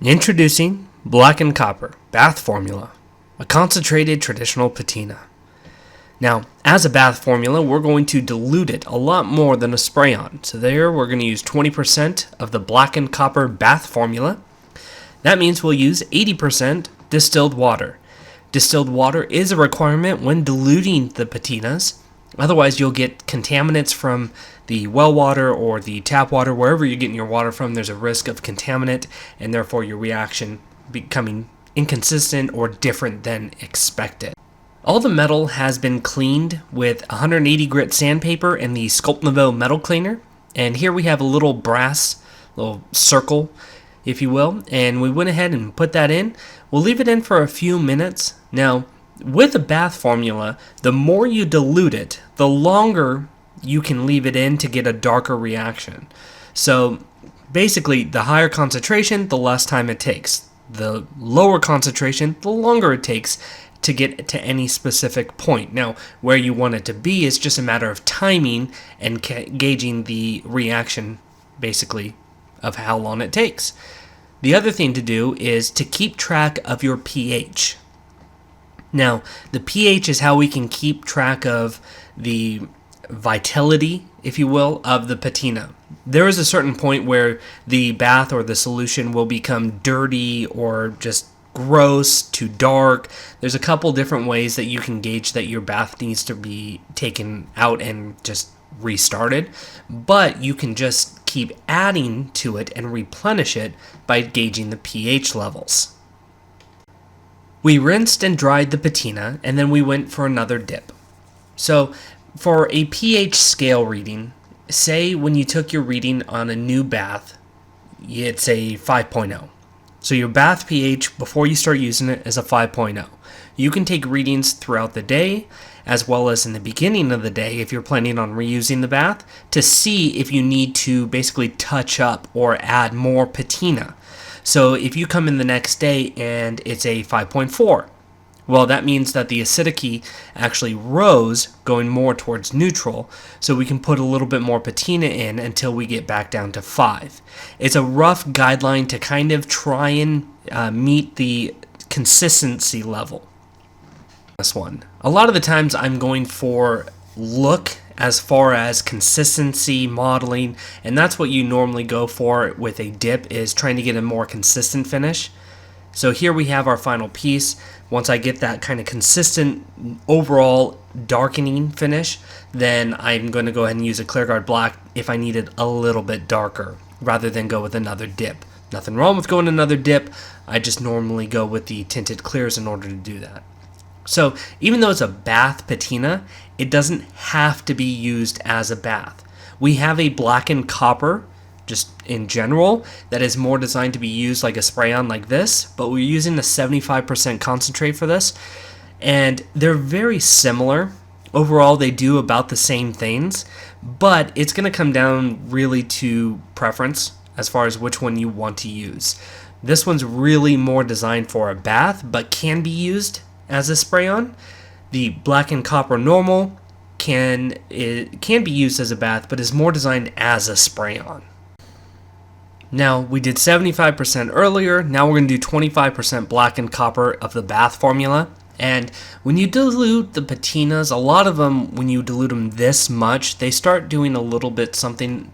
Introducing Blackened Copper Bath Formula, a concentrated traditional patina. Now, as a bath formula, we're going to dilute it a lot more than a spray-on. So there, we're going to use 20% of the Blackened Copper bath formula. That means we'll use 80% distilled water. Distilled water is a requirement when diluting the patinas. Otherwise, you'll get contaminants from the well water or the tap water, wherever you're getting your water from. There's a risk of contaminant, and therefore your reaction becoming inconsistent or different than expected. All the metal has been cleaned with 180 grit sandpaper and the Sculpt Nouveau metal cleaner. And here we have a little brass, little circle, if you will, and we went ahead and put that in. We'll leave it in for a few minutes. Now, with a bath formula, the more you dilute it, the longer you can leave it in to get a darker reaction. So basically, the higher concentration, the less time it takes. The lower concentration, the longer it takes to get to any specific point. Now, where you want it to be is just a matter of timing and gauging the reaction, basically, of how long it takes. The other thing to do is to keep track of your pH. Now, the pH is how we can keep track of the vitality, if you will, of the patina. There is a certain point where the bath or the solution will become dirty or just gross, too dark. There's a couple different ways that you can gauge that your bath needs to be taken out and just restarted, but you can just keep adding to it and replenish it by gauging the pH levels. We rinsed and dried the patina, and then we went for another dip. So for a pH scale reading, say when you took your reading on a new bath, it's a 5.0. So your bath pH before you start using it is a 5.0. You can take readings throughout the day, as well as in the beginning of the day if you're planning on reusing the bath, to see if you need to basically touch up or add more patina. So if you come in the next day and it's a 5.4, well, that means that the acidity actually rose, going more towards neutral, so we can put a little bit more patina in until we get back down to 5. It's a rough guideline to kind of try and meet the consistency level. This one. A lot of the times I'm going for look as far as consistency modeling, and that's what you normally go for with a dip, is trying to get a more consistent finish. So here we have our final piece. Once I get that kind of consistent overall darkening finish, then I'm going to go ahead and use a ClearGuard Black if I need it a little bit darker, rather than go with another dip. Nothing wrong with going another dip, I just normally go with the tinted clears in order to do that. So even though it's a bath patina, it doesn't have to be used as a bath. We have a Blackened Copper, just in general, that is more designed to be used like a spray-on like this, but we're using the 75% concentrate for this, and they're very similar. Overall, they do about the same things, but it's going to come down really to preference as far as which one you want to use. This one's really more designed for a bath, but can be used as a spray-on. The Blackened Copper Normal can be used as a bath, but is more designed as a spray-on. Now, we did 75% earlier, now we're going to do 25% Blackened Copper of the bath formula. And when you dilute the patinas, a lot of them, when you dilute them this much, they start doing a little bit something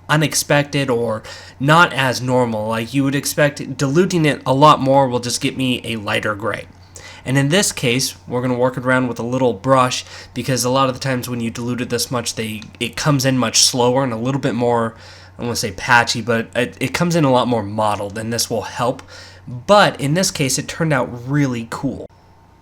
unexpected or not as normal. Like you would expect, diluting it a lot more will just get me a lighter gray. And in this case, we're going to work around with a little brush, because a lot of the times when you dilute it this much, it comes in much slower and a little bit more, I don't want to say patchy, but it comes in a lot more mottled, and this will help. But in this case, it turned out really cool.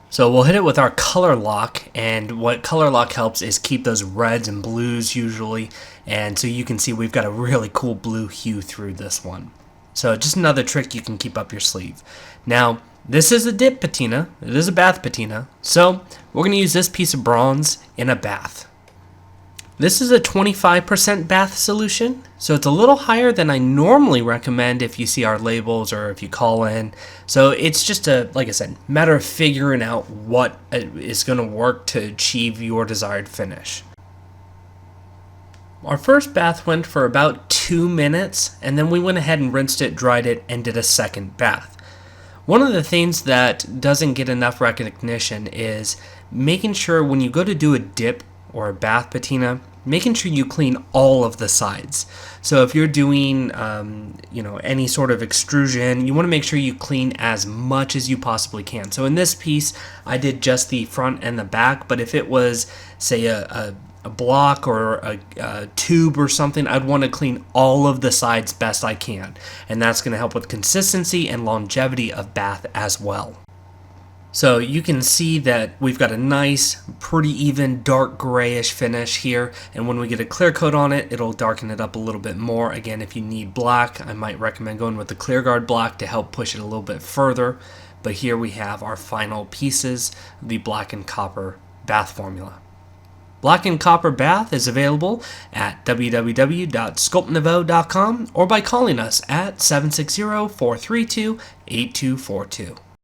So we'll hit it with our color lock, and what color lock helps is keep those reds and blues usually, and so you can see we've got a really cool blue hue through this one. So just another trick you can keep up your sleeve. Now, this is a dip patina, it is a bath patina, so we're going to use this piece of bronze in a bath. This is a 25% bath solution, so it's a little higher than I normally recommend if you see our labels or if you call in. So it's just like I said, matter of figuring out what is going to work to achieve your desired finish. Our first bath went for about 2 minutes, and then we went ahead and rinsed it, dried it, and did a second bath. One of the things that doesn't get enough recognition is making sure when you go to do a dip or a bath patina, making sure you clean all of the sides. So if you're doing any sort of extrusion, you want to make sure you clean as much as you possibly can. So in this piece, I did just the front and the back, but if it was, say, a block or a tube or something, I'd want to clean all of the sides best I can. And that's going to help with consistency and longevity of bath as well. So you can see that we've got a nice, pretty even dark grayish finish here, and when we get a clear coat on it, it'll darken it up a little bit more. Again, if you need black, I might recommend going with the ClearGuard black to help push it a little bit further. But here we have our final pieces of the Blackened Copper bath formula. Blackened Copper Bath is available at www.sculptnouveau.com or by calling us at 760-432-8242.